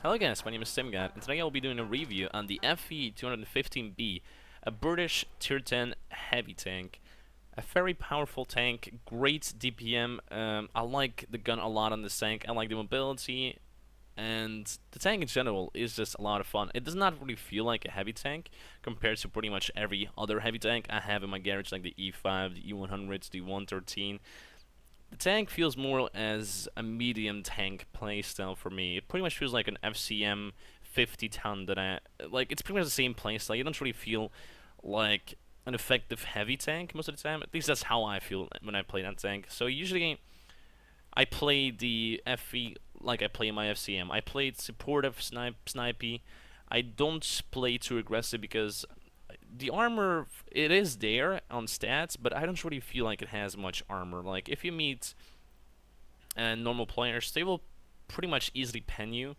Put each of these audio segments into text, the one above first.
Hello guys, my name is TimGot, and today I will be doing a review on the FV215b, a British Tier 10 heavy tank. A very powerful tank, great DPM. I like the gun a lot on this tank. I like the mobility, and the tank in general is just a lot of fun. It does not really feel like a heavy tank compared to pretty much every other heavy tank I have in my garage, like the E5, the E100, the 113. The tank feels more as a medium tank playstyle for me. It pretty much feels like an FCM 50 ton that it's pretty much the same playstyle. You don't really feel like an effective heavy tank most of the time. At least that's how I feel when I play that tank. So usually I play the FV like I play my FCM. I played supportive snipey. I don't play too aggressive because the armor, it is there on stats, but I don't really feel like it has much armor. Like, if you meet normal players, they will pretty much easily pen you.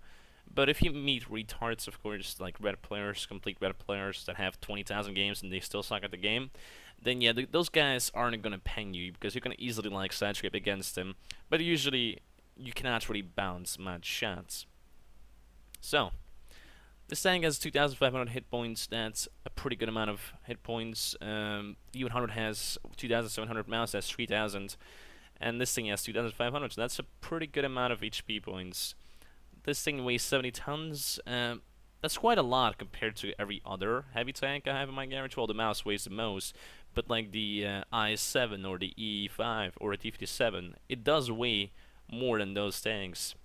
But if you meet retards, of course, like red players, complete red players that have 20,000 games and they still suck at the game, then yeah, those guys aren't gonna pen you because you're gonna easily like side scrape against them. But usually, you cannot really bounce much shots. So, this tank has 2,500 hit points. That's a pretty good amount of hit points. E100 has 2,700, mouse has 3,000, and this thing has 2,500. So that's a pretty good amount of HP points. This thing weighs 70 tons. That's quite a lot compared to every other heavy tank I have in my garage. Well, the mouse weighs the most, but like the i7 or the E5 or a T57, it does weigh more than those tanks.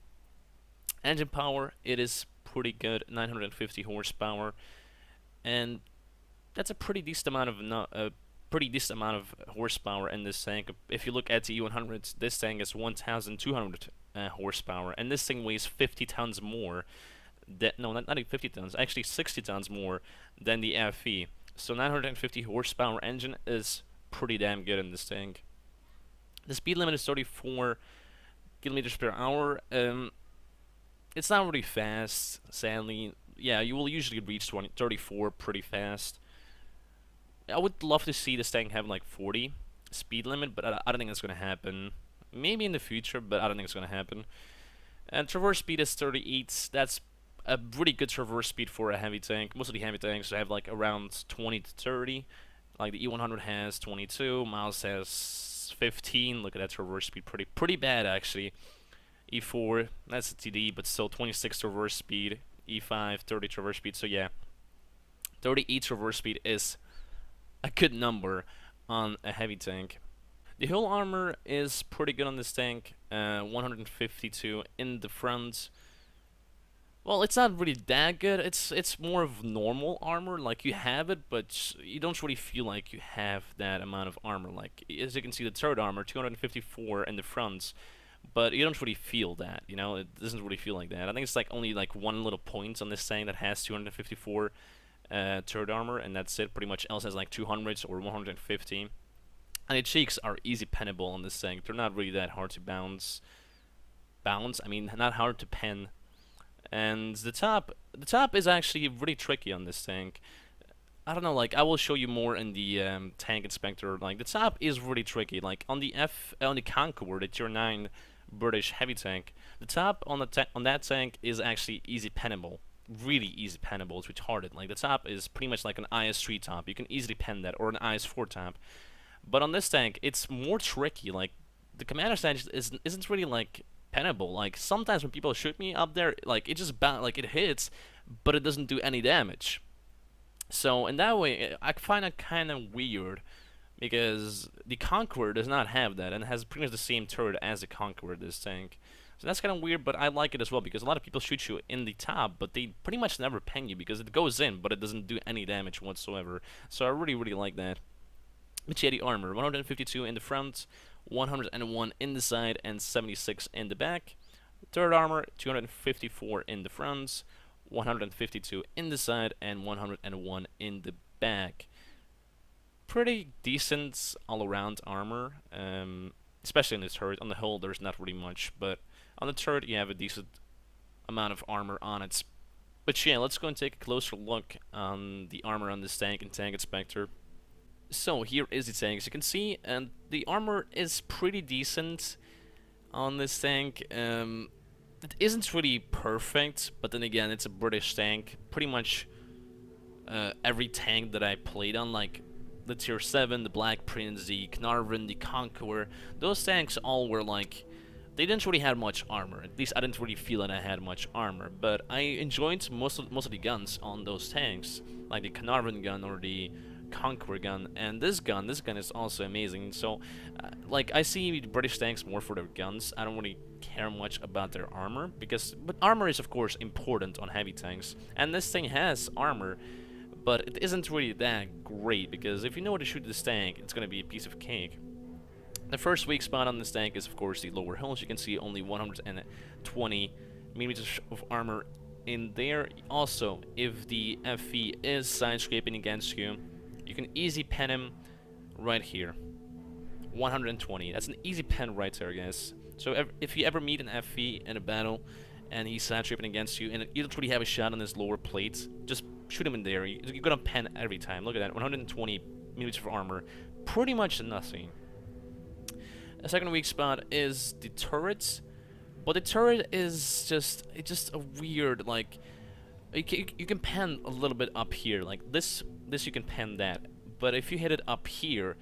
Engine power, it is pretty good, 950 horsepower, and that's a pretty decent amount of horsepower in this tank. If you look at the E100s, this tank is 1,200 horsepower, and this thing weighs 50 tons more. No, not even 50 tons, actually 60 tons more than the FV. So 950 horsepower engine is pretty damn good in this tank. The speed limit is 34 kilometers per hour. It's not really fast, sadly. Yeah, you will usually reach 34 pretty fast. I would love to see this tank have like 40 speed limit, but I don't think that's going to happen. Maybe in the future, but I don't think it's going to happen. And traverse speed is 38. That's a really good traverse speed for a heavy tank. Most of the heavy tanks have like around 20 to 30. Like the E100 has 22, Miles has 15. Look at that traverse speed, pretty bad actually. E4, that's a TD, but still 26 traverse speed. E5, 30 traverse speed, so yeah. 38 traverse speed is a good number on a heavy tank. The hull armor is pretty good on this tank. 152 in the front. Well, it's not really that good. It's more of normal armor. Like, you have it, but you don't really feel like you have that amount of armor. Like, as you can see, the third armor, 254 in the front. But you don't really feel that, you know, it doesn't really feel like that. I think it's like only like one little point on this thing that has 254 third armor, and that's it. Pretty much else has like 200 or 150. And the cheeks are easy pennable on this thing. They're not really that hard to bounce. I mean, not hard to pen. And the top is actually really tricky on this tank. I don't know, like, I will show you more in the tank inspector. Like, the top is really tricky. Like, on the Conqueror, the Tier 9 British heavy tank, the top on that tank is actually easy pennable. Really easy pennable. It's retarded. Like, the top is pretty much like an IS3 top. You can easily pen that, or an IS4 top. But on this tank, it's more tricky. Like, the commander stand isn't really like pennable. Like, sometimes when people shoot me up there, like, it just it hits, but it doesn't do any damage. So in that way, I find it kind of weird, because the Conqueror does not have that, and has pretty much the same turret as the Conqueror, this tank. So that's kind of weird, but I like it as well, because a lot of people shoot you in the top, but they pretty much never pen you, because it goes in, but it doesn't do any damage whatsoever. So I really like that. But yeah, the armor, 152 in the front, 101 in the side, and 76 in the back. Third armor, 254 in the front, 152 in the side, and 101 in the back. Pretty decent all-around armor, especially in the turret. On the hull, there's not really much, but on the turret, you have a decent amount of armor on it. But yeah, let's go and take a closer look on the armor on this tank and tank inspector. So here is the tank, as you can see, and the armor is pretty decent on this tank. it isn't really perfect, but then again, it's a British tank. Pretty much every tank that I played on, like the Tier 7, the Black Prince, the Carnarvon, the Conqueror, those tanks all were like, they didn't really have much armor. At least I didn't really feel that I had much armor, but I enjoyed most of the guns on those tanks, like the Carnarvon gun or the Conqueror gun, and this gun is also amazing. So, like, I see the British tanks more for their guns. I don't really care much about their armor, but armor is of course important on heavy tanks, and this thing has armor, but it isn't really that great, because if you know how to shoot this tank, it's gonna be a piece of cake. The first weak spot on this tank is of course the lower hull. As you can see, only 120 millimeters of armor in there. Also, if the FV is side scraping against you, you can easy pen him right here. 120. That's an easy pen right there, guys. So if you ever meet an FV in a battle and he's side scraping against you and you don't really have a shot on his lower plate, just shoot him in there. You're gonna pen every time. Look at that, 120 millimeters of armor. Pretty much nothing. A second weak spot is the turrets, but the turret is just a weird, like, you can pen a little bit up here, like this you can pen that, but if you hit it up here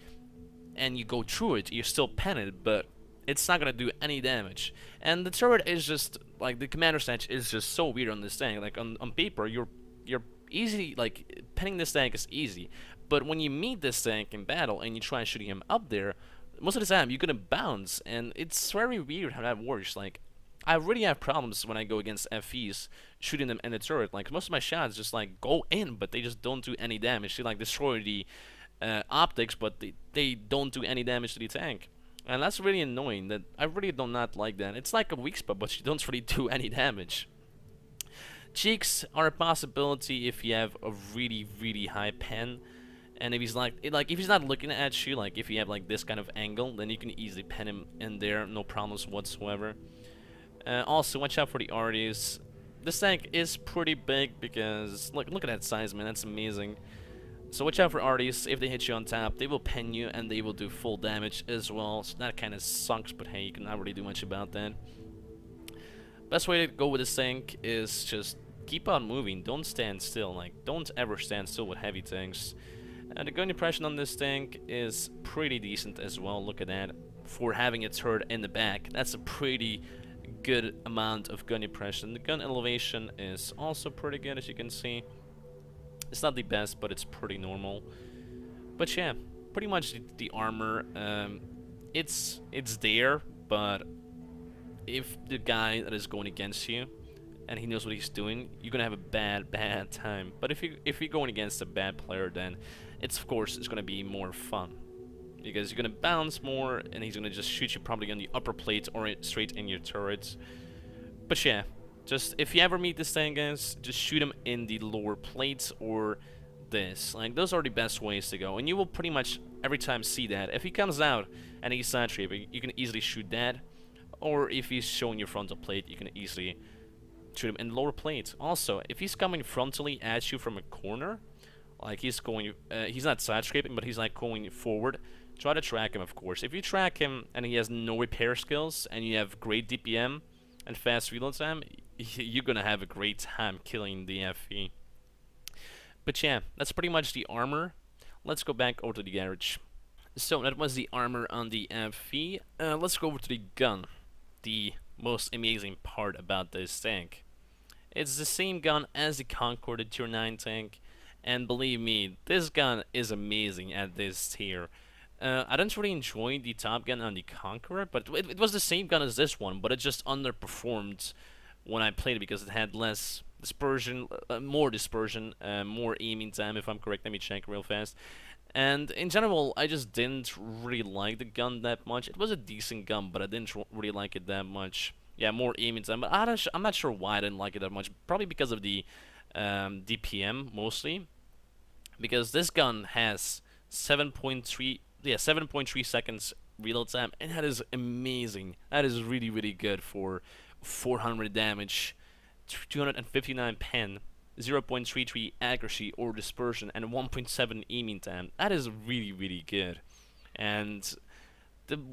and you go through it, you still pen it, but it's not gonna do any damage. And the turret is just like, the commander snatch is just so weird on this tank. Like on paper, you're easy, like penning this tank is easy, but when you meet this tank in battle and you try shooting him up there, most of the time you're gonna bounce, and it's very weird how that works. Like, I really have problems when I go against FVs shooting them in the turret. Like, most of my shots just like go in, but they just don't do any damage. They like destroy the optics, but they don't do any damage to the tank. And that's really annoying. That I really do not like that. It's like a weak spot, but you don't really do any damage. Cheeks are a possibility if you have a really high pen. And if he's like if he's not looking at you, like if you have like this kind of angle, then you can easily pen him in there, no problems whatsoever. Also, watch out for the arties. This tank is pretty big because look at that size, man. That's amazing. So watch out for arties. If they hit you on top, they will pen you and they will do full damage as well. So that kind of sucks, but hey, you cannot really do much about that. Best way to go with this tank is just keep on moving. Don't stand still. Like, don't ever stand still with heavy tanks. The gun impression on this tank is pretty decent as well. Look at that. For having a turret in the back, that's a pretty good amount of gun impression. The gun elevation is also pretty good, as you can see. It's not the best, but it's pretty normal. But yeah, pretty much the armor, it's there, but if the guy that is going against you and he knows what he's doing, you're gonna have a bad time. But if you're going against a bad player, then it's gonna be more fun, because you're gonna bounce more and he's gonna just shoot you probably on the upper plate or straight in your turrets. But yeah, just if you ever meet this thing, guys, just shoot him in the lower plates or this. Like, those are the best ways to go, and you will pretty much every time see that. If he comes out and he's side scraping, you can easily shoot that, or if he's showing your frontal plate, you can easily shoot him in the lower plate. Also, if he's coming frontally at you from a corner, like he's not side scraping, but he's like going forward, try to track him, of course. If you track him and he has no repair skills and you have great DPM and fast reload time, you're gonna have a great time killing the FV. But yeah, that's pretty much the armor. Let's go back over to the garage. So that was the armor on the FV. Let's go over to the gun. The most amazing part about this tank. It's the same gun as the Conqueror, the Tier 9 tank. And believe me, this gun is amazing at this tier. I didn't really enjoy the Top Gun on the Conqueror, but it was the same gun as this one, but it just underperformed when I played it because it had less dispersion, more dispersion, more aiming time, if I'm correct. Let me check real fast. And in general, I just didn't really like the gun that much. It was a decent gun, but I didn't really like it that much. Yeah, more aiming time, but I'm not sure why I didn't like it that much. Probably because of the DPM mostly, because this gun has 7.3 seconds reload time, and that is amazing. That is really good for 400 damage, 259 pen, 0.33 accuracy or dispersion, and 1.7 aiming time. That is really good. And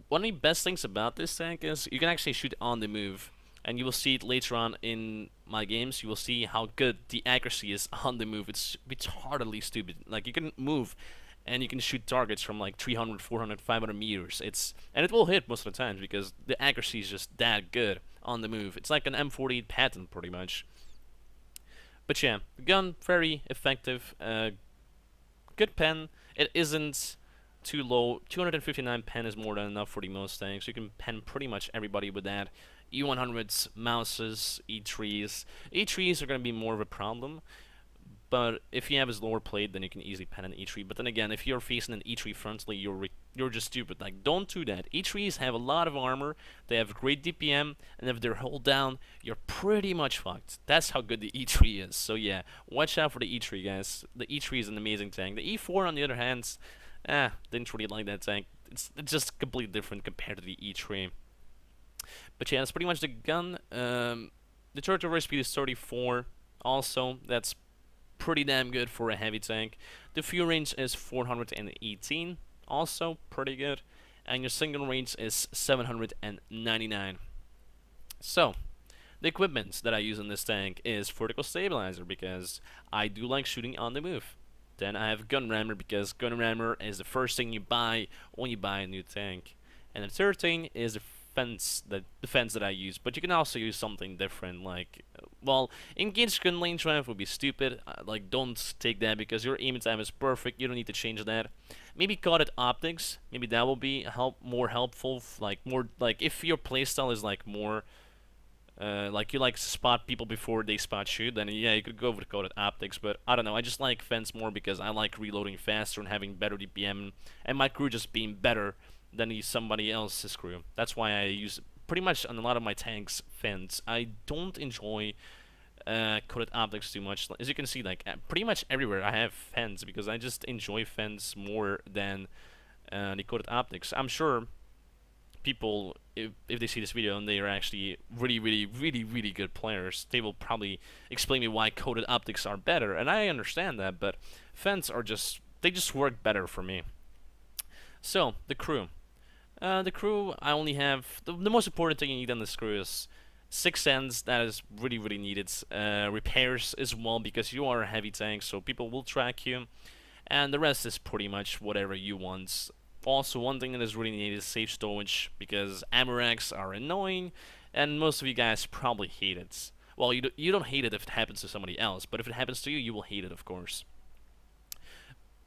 one of the best things about this tank is you can actually shoot on the move. and you will see it later on in my games. You will see how good the accuracy is on the move. It's retardedly stupid. Like, you can move and you can shoot targets from like 300, 400, 500 meters. And it will hit most of the times because the accuracy is just that good on the move. It's like an M48 patent pretty much. But yeah, the gun, very effective. Good pen. It isn't too low. 259 pen is more than enough for the most tanks. You can pen pretty much everybody with that. E100s, mouses, E3s. E3s are going to be more of a problem, but if you have his lower plate, then you can easily pen an E3. But then again, if you're facing an E3 frontally, you're just stupid. Like, don't do that. E3s have a lot of armor, they have great DPM, and if they're hull down, you're pretty much fucked. That's how good the E3 is. So yeah, watch out for the E3, guys. The E3 is an amazing tank. The E4, on the other hand, didn't really like that tank. It's just completely different compared to the E3. But yeah, that's pretty much the gun. The turret over speed is 34. Also, that's pretty damn good for a heavy tank. The fuel range is 418. Also, pretty good. And your single range is 799. So, the equipment that I use in this tank is vertical stabilizer because I do like shooting on the move. Then I have gun rammer because gun rammer is the first thing you buy when you buy a new tank. And the third thing is the fence that I use, but you can also use something different, like, well, engaged gun range drive would be stupid. Like, don't take that because your aiming time is perfect. You don't need to change that. Maybe coded optics. Maybe that will be more helpful. Like, more like if your playstyle is like more like you like to spot people before they spot you, then yeah, you could go with coded optics. But I don't know, I just like fence more because I like reloading faster and having better DPM, and my crew just being better than somebody else's crew. That's why I use pretty much on a lot of my tanks fence. I don't enjoy coded optics too much. As you can see, like pretty much everywhere I have fence because I just enjoy fence more than the coded optics. I'm sure people, if they see this video and they are actually really good players, they will probably explain me why coded optics are better, and I understand that, but fence are just, they just work better for me. So, the crew. The crew, I only have, the most important thing you need on this crew is 6 ends. That is really needed. Repairs as well, because you are a heavy tank, so people will track you. And the rest is pretty much whatever you want. Also, one thing that is really needed is safe storage, because ammo racks are annoying, and most of you guys probably hate it. Well, you don't hate it if it happens to somebody else, but if it happens to you, you will hate it, of course.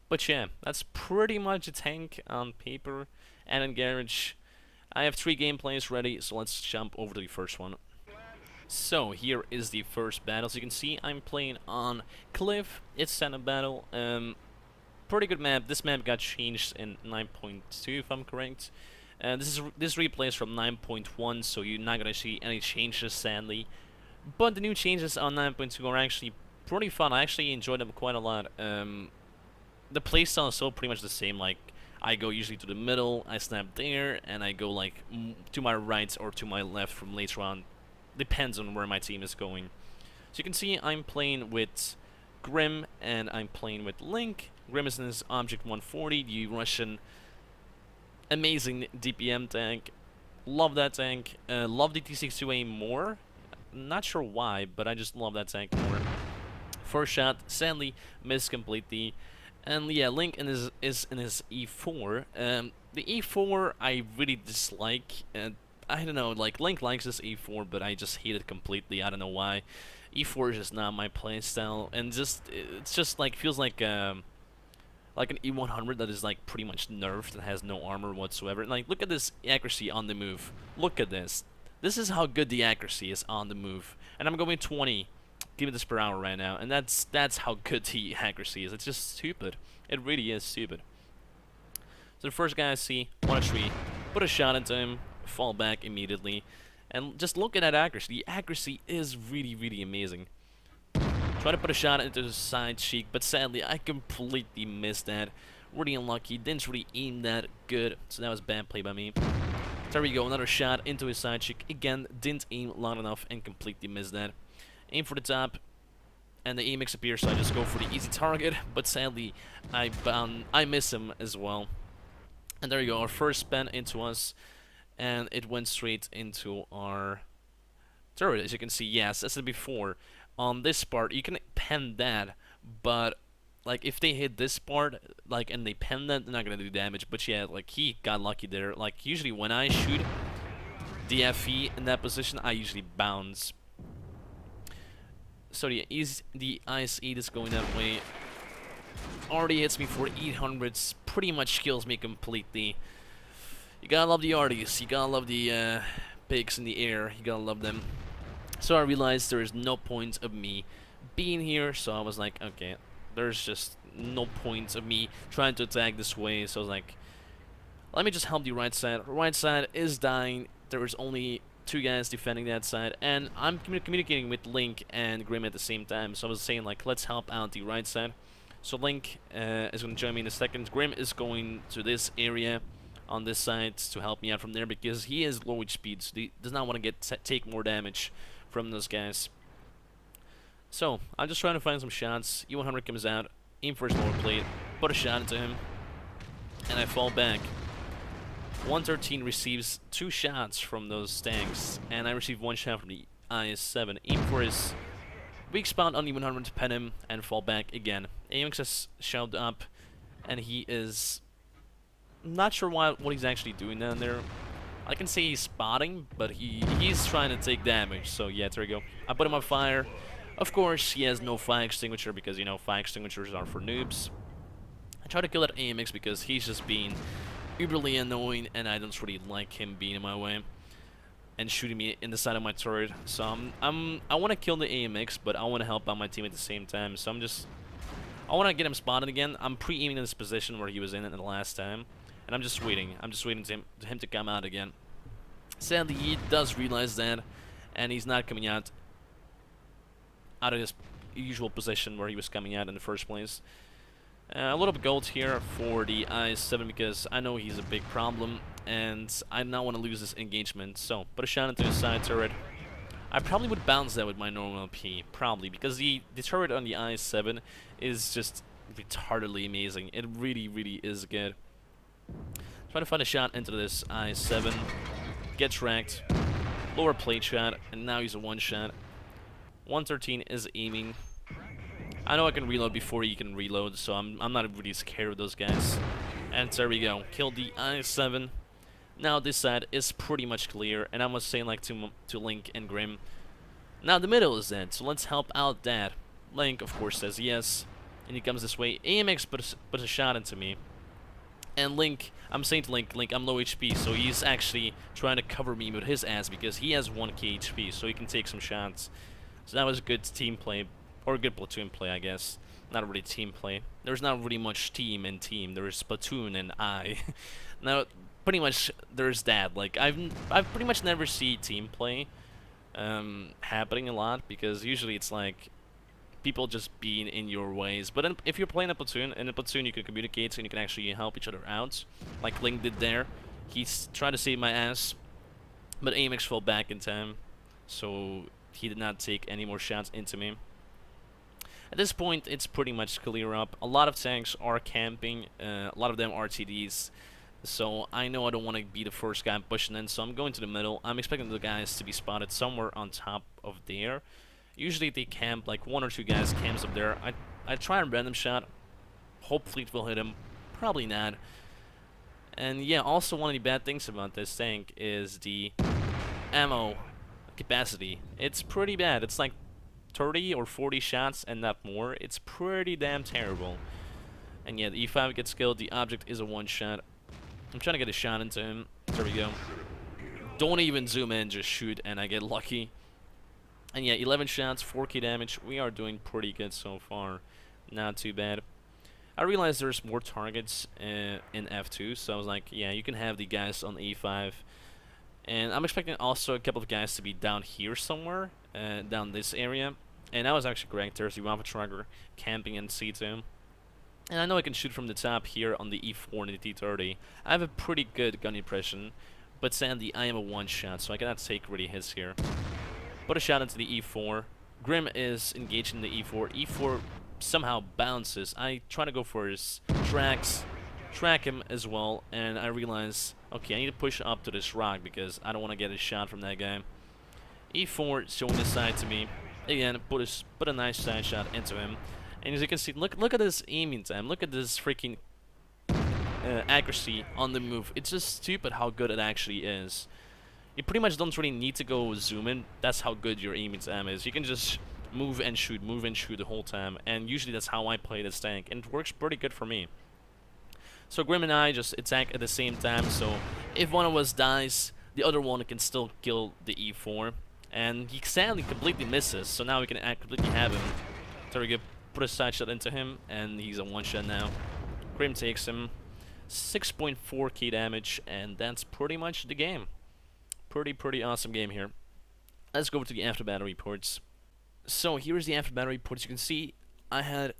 But yeah, that's pretty much a tank on paper. And in garage, I have 3 gameplays ready, so let's jump over to the first one. So here is the first battle. As you can see, I'm playing on Cliff. It's Santa battle. Pretty good map. This map got changed in 9.2, if I'm correct. This replay is from 9.1, so you're not gonna see any changes, sadly. But the new changes on 9.2 are actually pretty fun. I actually enjoyed them quite a lot. The playstyle is still pretty much the same. Like, I go usually to the middle, I snap there, and I go like to my right or to my left from later on. Depends on where my team is going. So you can see I'm playing with Grim and I'm playing with Link. Grim is in his Object 140, the Russian amazing DPM tank. Love that tank. Love the T62A more. Not sure why, but I just love that tank more. First shot, sadly, missed completely. And yeah, Link is in his E4. The E4 I really dislike. I don't know, like Link likes his E4, but I just hate it completely. I don't know why. E4 is just not my playstyle, and it's just like feels like an E100 that is like pretty much nerfed and has no armor whatsoever. And like, look at this accuracy on the move. Look at this. This is how good the accuracy is on the move. And I'm going 20. Give me this per hour right now, and that's how good the accuracy is. It's just stupid. It really is stupid. So the first guy I see, 1-3, put a shot into him, fall back immediately, and just look at that accuracy. The accuracy is really amazing. Try to put a shot into the side cheek, but sadly I completely missed that. Really unlucky. Didn't really aim that good, so that was bad play by me. There we go, another shot into his side cheek. Again, didn't aim long enough and completely missed that. Aim for the top, and the aim appears, so I just go for the easy target, but sadly, I miss him as well. And there you go, our first pen into us, and it went straight into our turret, as you can see. Yes, as I said before, on this part you can pen that, but like if they hit this part, like, and they pen that, they're not gonna do damage. But yeah, like he got lucky there. Like usually when I shoot the FE in that position, I usually bounce. So the IS-8 is going that way. Already hits me for 800s, pretty much kills me completely. You gotta love the arties, you gotta love the pigs in the air, you gotta love them. So I realized there is no point of me being here, so I was like, okay, there's just no point of me trying to attack this way, so I was like, let me just help the right side. Right side is dying, there is only 2 guys defending that side, and I'm communicating with Link and Grim at the same time, so I was saying like, let's help out the right side. So Link is going to join me in a second. Grim is going to this area on this side to help me out from there because he is low HP, so he does not want to take more damage from those guys. So I'm just trying to find some shots. E100 comes out, aim for his lower plate, put a shot into him, and I fall back. 113 receives 2 shots from those tanks, and I receive 1 shot from the IS-7. Aim for his weak spot on E100 to pen him and fall back again. AMX has showed up, and he is not sure what he's actually doing down there. I can say he's spotting, but he's trying to take damage. So yeah, there we go. I put him on fire. Of course, he has no fire extinguisher because, you know, fire extinguishers are for noobs. I try to kill that AMX because he's just being uberly annoying, and I don't really like him being in my way and shooting me in the side of my turret. So I want to kill the AMX, but I want to help out my team at the same time. So I want to get him spotted again. I'm pre-aiming in this position where he was in it the last time, and I'm just waiting. I'm just waiting to him to come out again. Sadly, he does realize that, and he's not coming out of his usual position where he was coming out in the first place. A little bit gold here for the IS-7 because I know he's a big problem, and I do not want to lose this engagement. So, put a shot into his side turret. I probably would bounce that with my normal P, probably, because the turret on the IS-7 is just retardedly amazing. It really, really is good. Trying to find a shot into this IS-7. Gets wrecked. Lower plate shot, and now he's a 1-shot. 113 is aiming. I know I can reload before he can reload, so I'm not really scared of those guys. And there we go. Killed the IS-7. Now this side is pretty much clear, and I was saying like to Link and Grim, now the middle is dead, so let's help out that. Link, of course, says yes, and he comes this way. AMX puts a shot into me. And Link, I'm saying to Link, I'm low HP, so he's actually trying to cover me with his ass because he has 1k HP, so he can take some shots. So that was a good team play. Or a good platoon play, I guess. Not really team play. There's not really much team and team. There's platoon and I. Now, pretty much there's that. Like I've pretty much never seen team play happening a lot because usually it's like people just being in your ways. But if you're playing a platoon, in a platoon you can communicate and you can actually help each other out, like Link did there. He's trying to save my ass, but AMX fell back in time, so he did not take any more shots into me. At this point, it's pretty much clear up. A lot of tanks are camping, a lot of them are TDs, so I know I don't want to be the first guy pushing in, so I'm going to the middle. I'm expecting the guys to be spotted somewhere on top of there. Usually they camp, like 1 or 2 guys camps up there. I try a random shot, hopefully it will hit him, probably not. And yeah, also one of the bad things about this tank is the ammo capacity. It's pretty bad. It's like 30 or 40 shots and not more. It's pretty damn terrible. And yeah, the E5 gets killed. The object is a 1-shot. I'm trying to get a shot into him. There we go. Don't even zoom in, just shoot, and I get lucky. And yeah, 11 shots, 4k damage. We are doing pretty good so far. Not too bad. I realized there's more targets in F2, so I was like, yeah, you can have the guys on E5. And I'm expecting also a couple of guys to be down here somewhere, down this area. And I was actually correct. There's the Waffle Trucker camping in C2. And I know I can shoot from the top here on the E4 and the T30. I have a pretty good gun impression, but sadly I am a 1-shot, so I cannot take really hits here. Put a shot into the E4. Grim is engaged in the E4. E4 somehow bounces. I try to go for his tracks, track him as well, and I realize, okay, I need to push up to this rock because I don't want to get a shot from that guy. E4 showing his side to me. Again, put a nice side shot into him. And as you can see, look at this aiming time. Look at this freaking accuracy on the move. It's just stupid how good it actually is. You pretty much don't really need to go zoom in. That's how good your aiming time is. You can just move and shoot the whole time. And usually that's how I play this tank. And it works pretty good for me. So Grim and I just attack at the same time. So if one of us dies, the other one can still kill the E4. And he sadly completely misses. So now we can completely have him. So we can put a side shot into him. And he's a one shot now. Grim takes him. 6.4k damage. And that's pretty much the game. Pretty awesome game here. Let's go over to the after battle reports. So here's the after battle reports. You can see I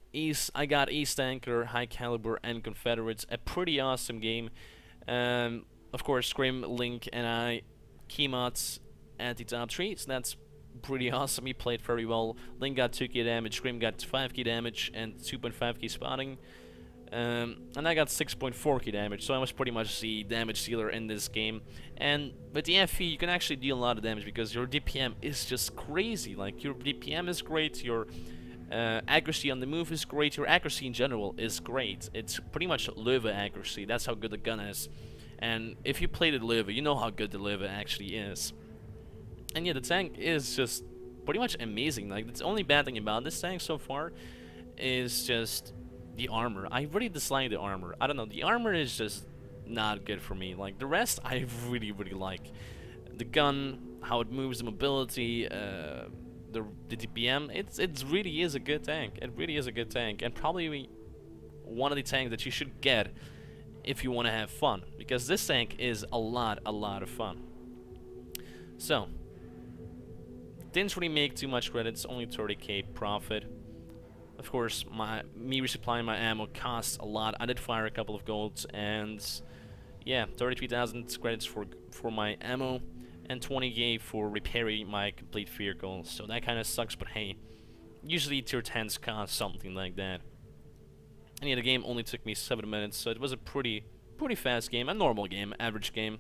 got Ace Tanker, High Caliber, and Confederates. A pretty awesome game. Of course, Scrim, Link, and I, KeyMods at the top 3. So that's pretty awesome. He played very well. Link got 2k damage, Scrim got 5k damage, and 2.5k spotting. And I got 6.4k damage, so I was pretty much the damage dealer in this game. And with the FV, you can actually deal a lot of damage because your DPM is just crazy. Like, your DPM is great, your accuracy on the move is great, your accuracy in general is great. It's pretty much Löwe accuracy, that's how good the gun is. And if you played the Löwe, you know how good the Löwe actually is. And yeah, the tank is just pretty much amazing. Like, the only bad thing about this tank so far is just the armor. I really dislike the armor. I don't know, the armor is just not good for me. Like, the rest I really like. The gun, how it moves, the mobility, the DPM, it really is a good tank. It really is a good tank, and probably one of the tanks that you should get if you want to have fun, because this tank is a lot of fun. So, didn't really make too much credits, only 30k profit. Of course, me resupplying my ammo costs a lot. I did fire a couple of golds, and yeah, 33,000 credits for my ammo, and 20k for repairing my complete vehicle. So that kind of sucks, but hey, usually tier 10s cost something like that. And yeah, the game only took me 7 minutes, so it was a pretty fast game, a normal game, average game.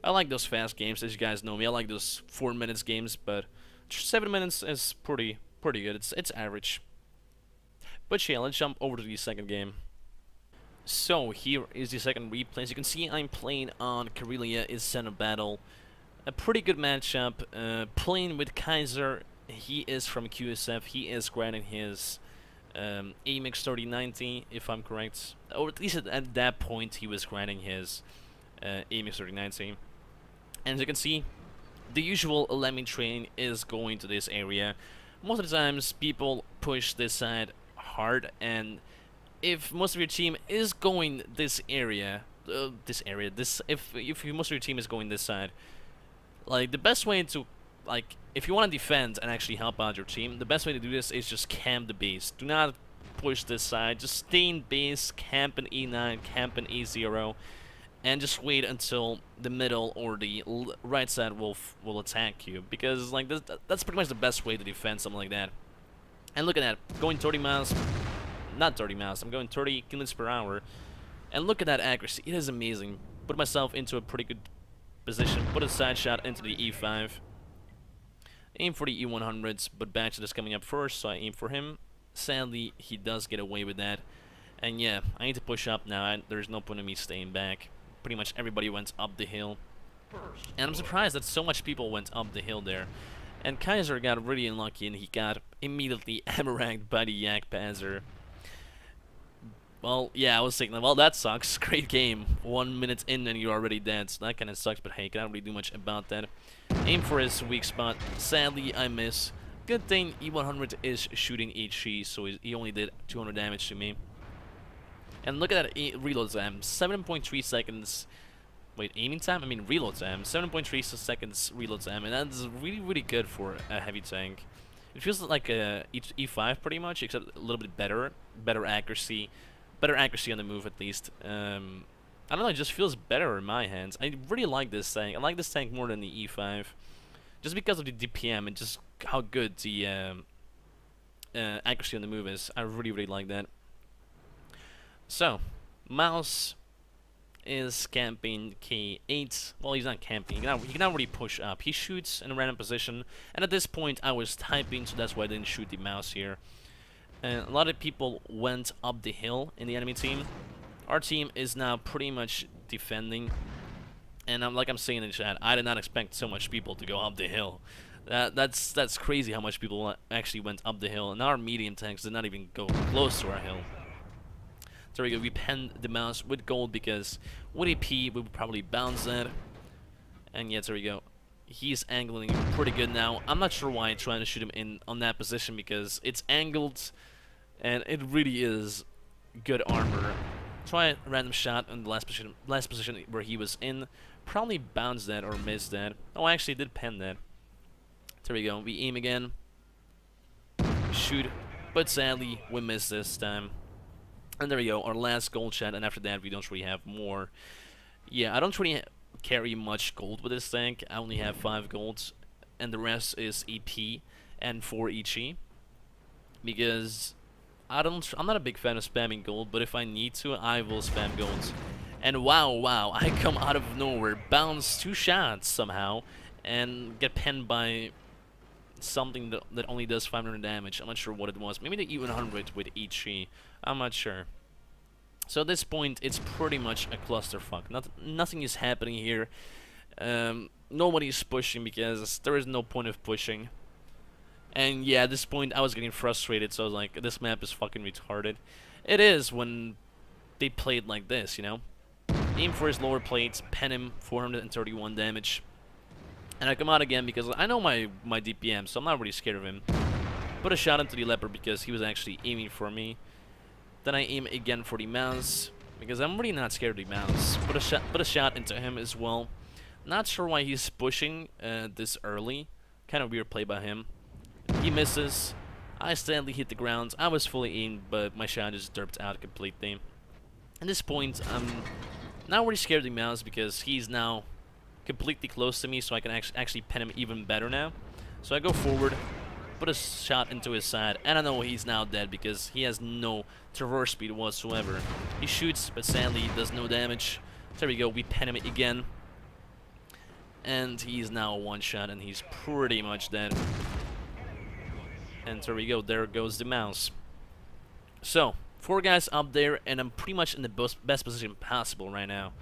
I like those fast games, as you guys know me. I like those 4 minutes games, but 7 minutes is pretty good. It's average. But yeah, let's jump over to the second game. So here is the second replay. As you can see, I'm playing on Karelia is Center Battle. A pretty good matchup. Playing with Kaiser. He is from QSF. He is granting his AMX 3090, if I'm correct. Or at least at that point, he was granting his AMX 3090. And as you can see, the usual lemming train is going to this area. Most of the times, people push this side hard, and if most of your team is going this area, if most of your team is going this side, like, the best way to, like, if you want to defend and actually help out your team, the best way to do this is just camp the base. Do not push this side. Just stay in base, camp in E9, camp in E0, and just wait until the middle or the right side will attack you, because like that's pretty much the best way to defend something like that. And look at that, going 30 miles, not 30 miles, I'm going 30 kilometers per hour, and look at that accuracy. It is amazing. Put myself into a pretty good position, put a side shot into the E5, aim for the E100s, but Batchet is coming up first, so I aim for him. Sadly, he does get away with that, and yeah, I need to push up now. There's no point in me staying back. Pretty much everybody went up the hill, and I'm surprised that so much people went up the hill there. And Kaiser got really unlucky, and he got immediately ammo-ranked by the Yak Panzer. Well, yeah, I was thinking, well, that sucks. Great game. 1 minute in and you're already dead, so that kind of sucks, but hey, cannot really do much about that. Aim for his weak spot. Sadly, I miss. Good thing E100 is shooting HE, so he only did 200 damage to me. And look at that reload time. 7.3 seconds. Wait, aiming time? I mean reload time. 7.3 seconds reload time, and that's really good for a heavy tank. It feels like a E5 pretty much, except a little bit better accuracy on the move at least. I don't know, it just feels better in my hands. I really like this tank. I like this tank more than the E5, just because of the DPM and just how good the accuracy on the move is. I really like that. So, mouse is camping K8. Well, he's not camping. He cannot really push up. He shoots in a random position. And at this point, I was typing, so that's why I didn't shoot the mouse here. And a lot of people went up the hill in the enemy team. Our team is now pretty much defending. And like I'm saying in the chat, I did not expect so much people to go up the hill. That's crazy how much people actually went up the hill. And our medium tanks did not even go close to our hill. There we go, we penned the mouse with gold because with AP we would probably bounce that. And yeah, there we go. He's angling pretty good now. I'm not sure why I'm trying to shoot him in on that position because it's angled and it really is good armor. Try a random shot in the last position where he was in. Probably bounced that or missed that. Oh, I actually did pen that. There we go. We aim again. Shoot. But sadly, we missed this time. And there we go, our last gold shot, and after that we don't really have more. Yeah, I don't really carry much gold with this tank. I only have 5 golds, and the rest is EP and 4 EG. Because I'm not a big fan of spamming gold, but if I need to, I will spam golds. And wow, I come out of nowhere, bounce 2 shots somehow, and get penned by something that only does 500 damage. I'm not sure what it was. Maybe the E100 with EG. I'm not sure. So at this point, it's pretty much a clusterfuck. Nothing is happening here. Nobody's pushing because there is no point of pushing. And yeah, at this point, I was getting frustrated. So I was like, this map is fucking retarded. It is when they played like this, you know. Aim for his lower plates, pen him, 431 damage. And I come out again because I know my DPM, so I'm not really scared of him. Put a shot into the leopard because he was actually aiming for me. Then I aim again for the mouse because I'm really not scared of the mouse. Put a shot into him as well. Not sure why he's pushing this early. Kind of weird play by him. He misses. I sadly hit the ground. I was fully aimed, but my shot just derped out completely. At this point, I'm not really scared of the mouse because he's now completely close to me, so I can actually pen him even better now. So I go forward, put a shot into his side, and I know he's now dead because he has no traverse speed whatsoever. He shoots, but sadly he does no damage. There we go, we pen him again. And he's now a one-shot, and he's pretty much dead. And there we go, there goes the mouse. So, 4 guys up there, and I'm pretty much in the best position possible right now.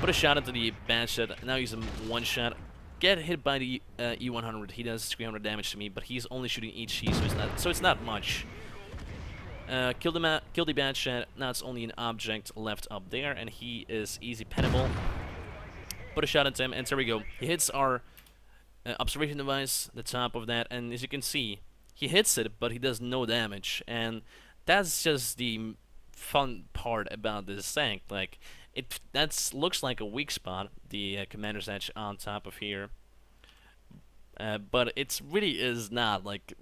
Put a shot into the bad shot, now he's a one-shot. Get hit by the E100, he does 300 damage to me, but he's only shooting HE, so it's not much. Kill the bad shot, now it's only an object left up there, and he is easy pennable. Put a shot into him, and there we go. He hits our observation device, the top of that, and as you can see, he hits it, but he does no damage, and that's just the fun part about this tank. Like, looks like a weak spot, the Commander's Edge on top of here, but it really is not. Like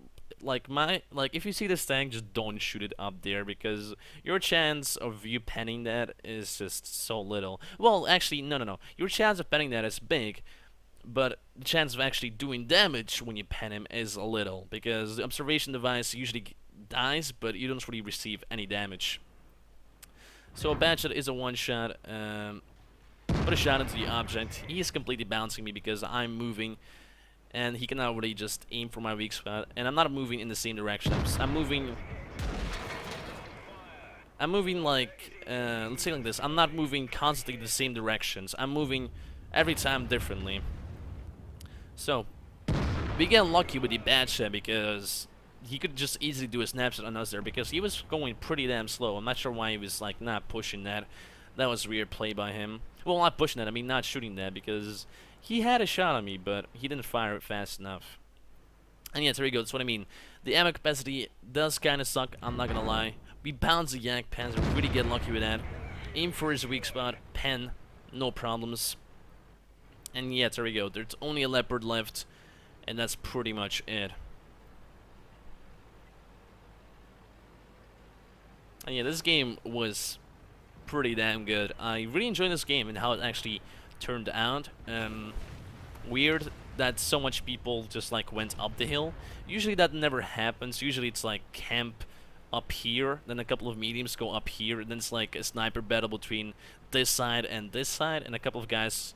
if you see this tank, just don't shoot it up there because your chance of you penning that is just so little. Well, actually, no. Your chance of penning that is big, but the chance of actually doing damage when you pen him is a little because the observation device usually dies, but you don't really receive any damage. So a bad shot is a one-shot. Put a shot into the object. He is completely bouncing me because I'm moving, and he can already just aim for my weak spot. And I'm not moving in the same direction. I'm moving like, let's say like this. I'm not moving constantly in the same directions. I'm moving every time differently. So we get lucky with the bad shot because he could just easily do a snapshot on us there because he was going pretty damn slow. I'm not sure why he was like not pushing that. That was a weird play by him. Well, not pushing that, I mean not shooting that because he had a shot on me, but he didn't fire it fast enough. And yeah, there we go, that's what I mean. The ammo capacity does kind of suck, I'm not gonna lie. We bounce the Yak Pens, we really get lucky with that. Aim for his weak spot, pen, no problems. And yeah, there we go, there's only a leopard left, and that's pretty much it. And yeah, this game was pretty damn good. I really enjoyed this game and how it actually turned out. Weird that so much people just like went up the hill. Usually that never happens. Usually it's like camp up here, then a couple of mediums go up here, and then it's like a sniper battle between this side, and a couple of guys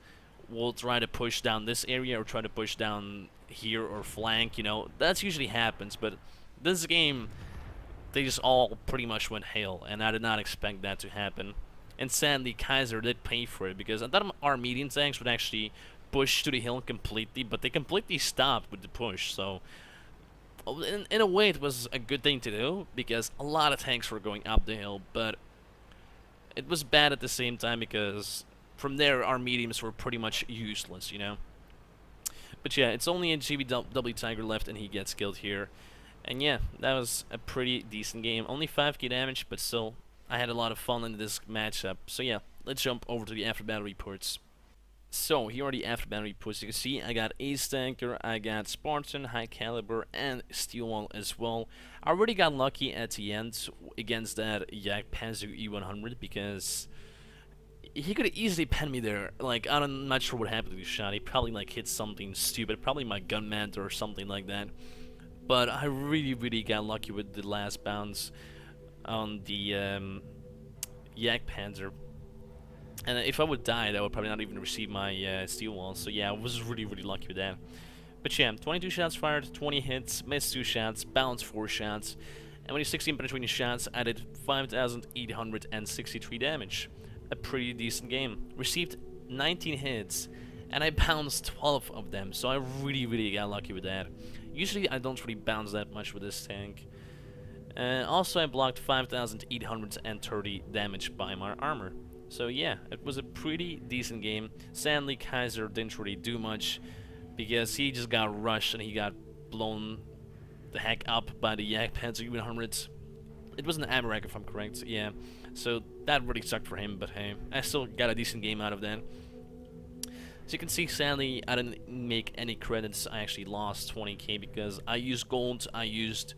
will try to push down this area or try to push down here or flank, you know. That's usually happens, but this game, they just all pretty much went hail, and I did not expect that to happen. And sadly, Kaiser did pay for it, because I thought our medium tanks would actually push to the hill completely, but they completely stopped with the push, so in a way it was a good thing to do, because a lot of tanks were going up the hill, but it was bad at the same time, because from there our mediums were pretty much useless, you know. But yeah, it's only a GIGA-BYTE Tiger left, and he gets killed here. And yeah, that was a pretty decent game. Only 5k damage, but still, I had a lot of fun in this matchup. So yeah, let's jump over to the after battle reports. So here are the after battle reports. You can see I got Ace Tanker, I got Spartan, High Caliber, and Steel Wall as well. I already got lucky at the end against that Panzer E100, because he could have easily penned me there. Like, I'm not sure what happened to the shot. He probably like hit something stupid, probably my gun mant or something like that. But I really got lucky with the last bounce on the Panzer. And if I would die, I would probably not even receive my steel wall. So yeah, I was really lucky with that. But yeah, 22 shots fired, 20 hits, missed 2 shots, bounced 4 shots. And with 16 penetrating shots, I did 5,863 damage. A pretty decent game. Received 19 hits, and I bounced 12 of them. So I really got lucky with that. Usually I don't really bounce that much with this tank. Also, I blocked 5,830 damage by my armor. So yeah, it was a pretty decent game. Sadly, Kaiser didn't really do much, because he just got rushed and he got blown the heck up by the Panzer E100. It was an ASROCK if I'm correct, yeah. So that really sucked for him, but hey, I still got a decent game out of that. So you can see, sadly, I didn't make any credits. I actually lost 20k because I used gold, I used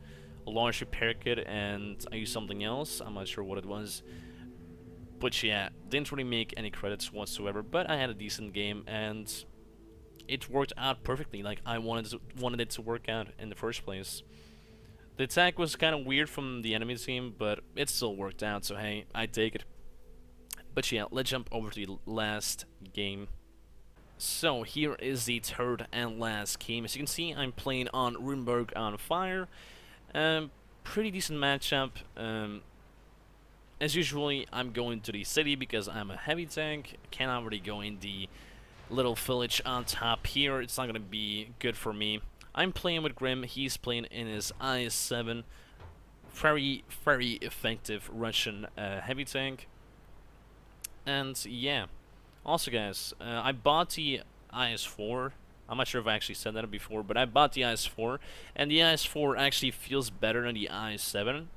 a launch repair kit, and I used something else. I'm not sure what it was. But yeah, didn't really make any credits whatsoever, but I had a decent game, and it worked out perfectly like I wanted it to work out in the first place. The attack was kind of weird from the enemy team, but it still worked out, so hey, I take it. But yeah, let's jump over to the last game. So here is the third and last game. As you can see, I'm playing on Ruinberg on fire. Pretty decent matchup. As usually, I'm going to the city because I'm a heavy tank. Cannot really go in the little village on top here. It's not going to be good for me. I'm playing with Grim. He's playing in his IS-7. Very effective Russian heavy tank. And yeah. Also, guys, I bought the IS-4. I'm not sure if I actually said that before, but I bought the IS-4, and the IS-4 actually feels better than the IS-7.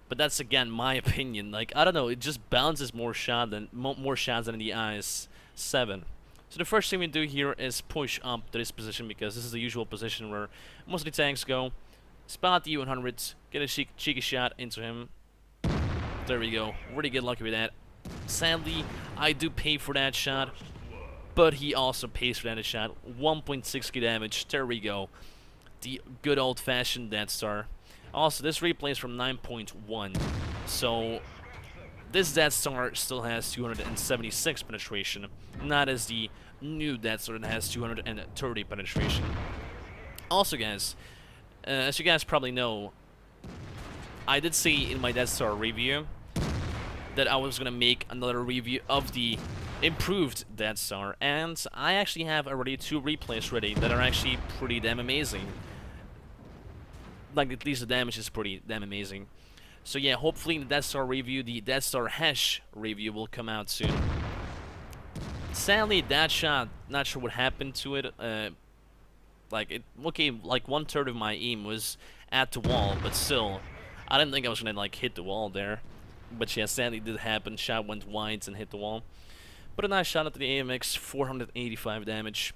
But that's, again, my opinion. Like, I don't know, it just bounces more shots than the IS-7. So the first thing we do here is push up to this position, because this is the usual position where most of the tanks go. Spot the U-100, get a cheeky shot into him. There we go. Really get lucky with that. Sadly, I do pay for that shot, but he also pays for that shot. 1.6k damage. There we go. The good old-fashioned Death Star. Also, this replay is from 9.1, so this Death Star still has 276 penetration, not as the new Death Star that has 230 penetration. Also, guys, as you guys probably know, I did say in my Death Star review that I was gonna make another review of the improved Death Star, and I actually have already 2 replays ready that are actually pretty damn amazing. Like, at least the damage is pretty damn amazing. So yeah, hopefully in the Death Star review, the Death Star Hash review will come out soon. Sadly, that shot, not sure what happened to it. Like 1/3 of my aim was at the wall, but still, I didn't think I was gonna like hit the wall there. But yeah, sadly it did happen. Shot went wide and hit the wall. But a nice shot at the AMX, 485 damage.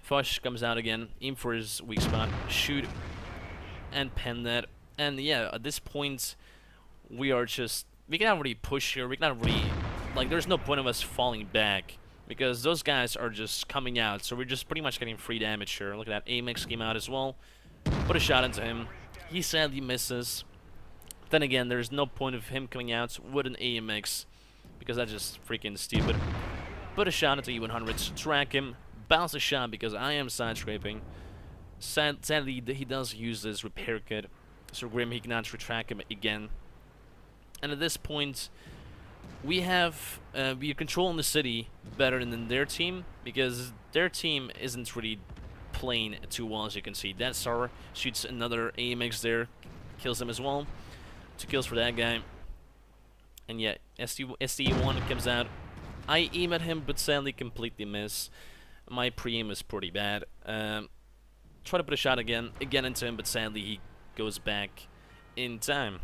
Fosh comes out again, aim for his weak spot, shoot, and pen that. And yeah, at this point, we cannot really push here. We cannot really, like, there's no point of us falling back, because those guys are just coming out. So we're just pretty much getting free damage here. Look at that, AMX came out as well. Put a shot into him. He sadly misses. Then again, there's no point of him coming out with an AMX, because that's just freaking stupid. Put a shot at the E100s, track him, bounce a shot because I am side scraping. Sadly, he does use this repair kit, so Grim, he cannot retrack him again. And at this point, we are controlling the city better than their team, because their team isn't really playing too well, as you can see. That SAR shoots another AMX there, kills him as well. 2 kills for that guy. And yeah, SDE1 comes out. I aim at him, but sadly completely miss. My pre-aim is pretty bad. Try to put a shot again into him, but sadly he goes back in time.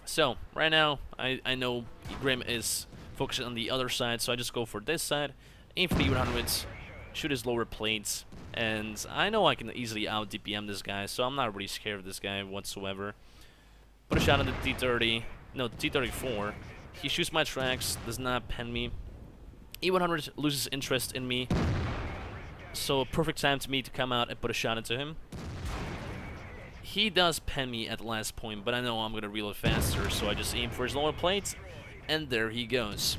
So, right now, I know Grim is focusing on the other side, so I just go for this side, aim for the E100s, shoot his lower plates, and I know I can easily out-DPM this guy, so I'm not really scared of this guy whatsoever. Put a shot on the T30, no, T34. He shoots my tracks, does not pen me. E100 loses interest in me, so perfect time to me to come out and put a shot into him. He does pen me at the last point, but I know I'm going to reload faster, so I just aim for his lower plate, and there he goes.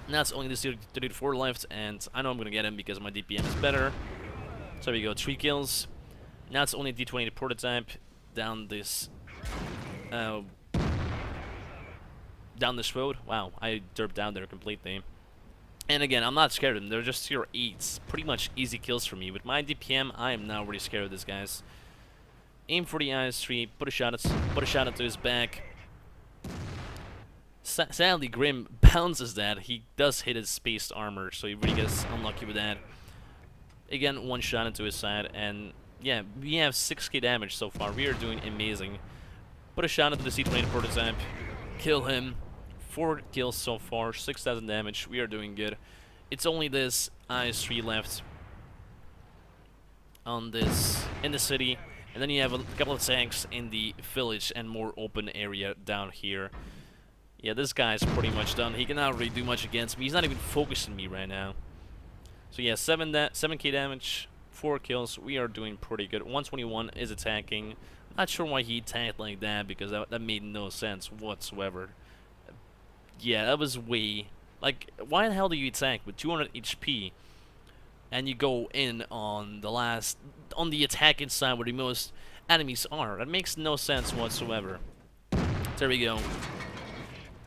Now it's only this 34 left, and I know I'm going to get him because my DPM is better. So there we go, 3 kills. Now it's only a D20 prototype down this road. Wow, I derped down there completely. And again, I'm not scared of them. They're just tier 8s. Pretty much easy kills for me. With my DPM, I am not really scared of these guys. Aim for the IS-3, put a shot into his back. Sadly, Grim bounces that. He does hit his spaced armor, so he really gets unlucky with that. Again, 1 shot into his side, and yeah, we have 6k damage so far. We are doing amazing. Put a shot into the C20 prototype, kill him. 4 kills so far, 6,000 damage. We are doing good. It's only this IS-3 left on this in the city. And then you have a couple of tanks in the village and more open area down here. Yeah, this guy's pretty much done. He cannot really do much against me. He's not even focusing me right now. So yeah, 7k damage, 4 kills. We are doing pretty good. 121 is attacking. Not sure why he attacked like that, because that made no sense whatsoever. Yeah, that was way... Like, why the hell do you attack with 200 HP and you go in on the attacking side where the most enemies are? That makes no sense whatsoever. There we go.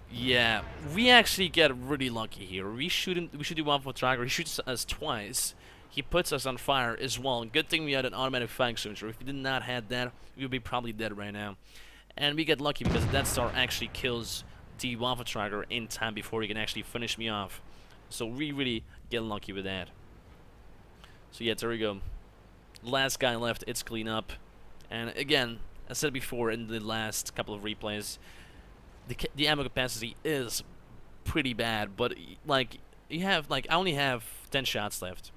Yeah, we actually get really lucky here. We shoot the one-foot tracker. He shoots us twice. He puts us on fire as well. Good thing we had an automatic fire extinguisher. If we did not have that, we would be probably dead right now. And we get lucky because that star actually kills the one-foot tracker in time before he can actually finish me off. So we really get lucky with that. So yeah, there we go. Last guy left, it's clean up. And again, as I said before in the last couple of replays, the ammo capacity is pretty bad, but like you have I only have 10 shots left.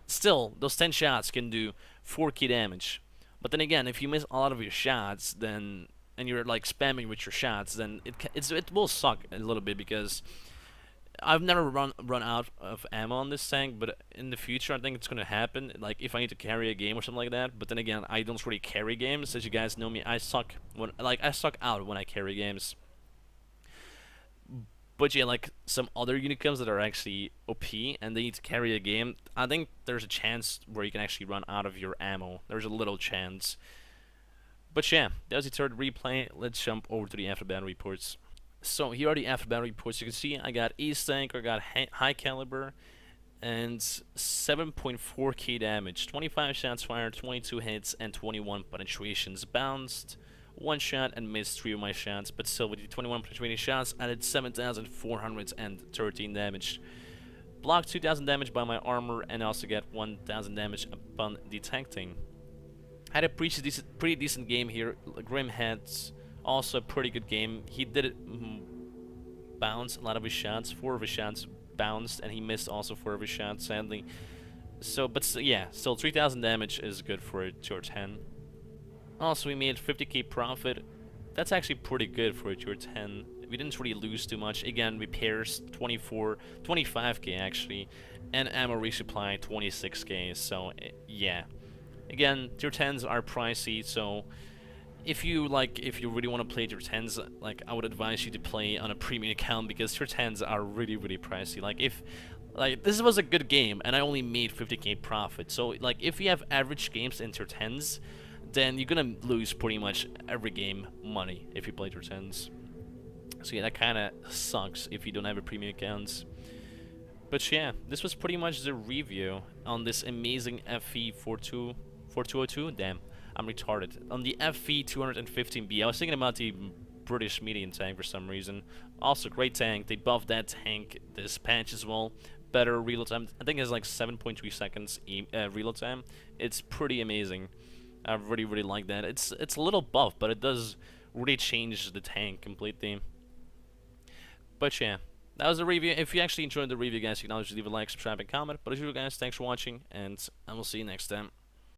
Still, those 10 shots can do 4k damage. But then again, if you miss a lot of your shots, then and you're like spamming with your shots, then it will suck a little bit, because I've never run out of ammo on this tank, but in the future I think it's gonna happen. Like if I need to carry a game or something like that. But then again, I don't really carry games, as you guys know me. I suck out when I carry games. But yeah, like some other Unicums that are actually OP and they need to carry a game, I think there's a chance where you can actually run out of your ammo. There's a little chance. But yeah, that was the third replay. Let's jump over to the after battle reports. So here are the after battle reports. You can see I got Ace Tank, I got high caliber, and 7.4k damage. 25 shots fired, 22 hits, and 21 penetrations. Bounced 1 shot and missed 3 of my shots, but still with the 21 penetrating shots, I did 7,413 damage. Blocked 2,000 damage by my armor, and also got 1,000 damage upon detecting. Had a pretty decent game here. Grim had also a pretty good game. He did bounce a lot of his shots. 4 of his shots bounced, and he missed also 4 of his shots, sadly. So, but yeah, still 3,000 damage is good for a tier 10. Also, we made 50k profit. That's actually pretty good for a tier 10. We didn't really lose too much. Again, repairs 25k actually, and ammo resupply 26k. So yeah. Again, tier 10s are pricey, so if you really want to play tier 10s, like I would advise you to play on a premium account, because tier 10s are really pricey. Like if this was a good game and I only made 50k profit, so like if you have average games in tier 10s, then you're gonna lose pretty much every game money if you play tier 10s. So yeah, that kind of sucks if you don't have a premium account. But yeah, this was pretty much the review on this amazing FV4202. Damn, I'm retarded. On the FV215b. I was thinking about the British medium tank for some reason. Also, great tank. They buffed that tank this patch as well. Better reload time. I think it's like 7.3 seconds reload time. It's pretty amazing. I really like that. It's a little buff, but it does really change the tank completely. But yeah, that was the review. If you actually enjoyed the review, guys, you can always leave a like, subscribe, and comment. But as usual, guys, thanks for watching, and I will see you next time.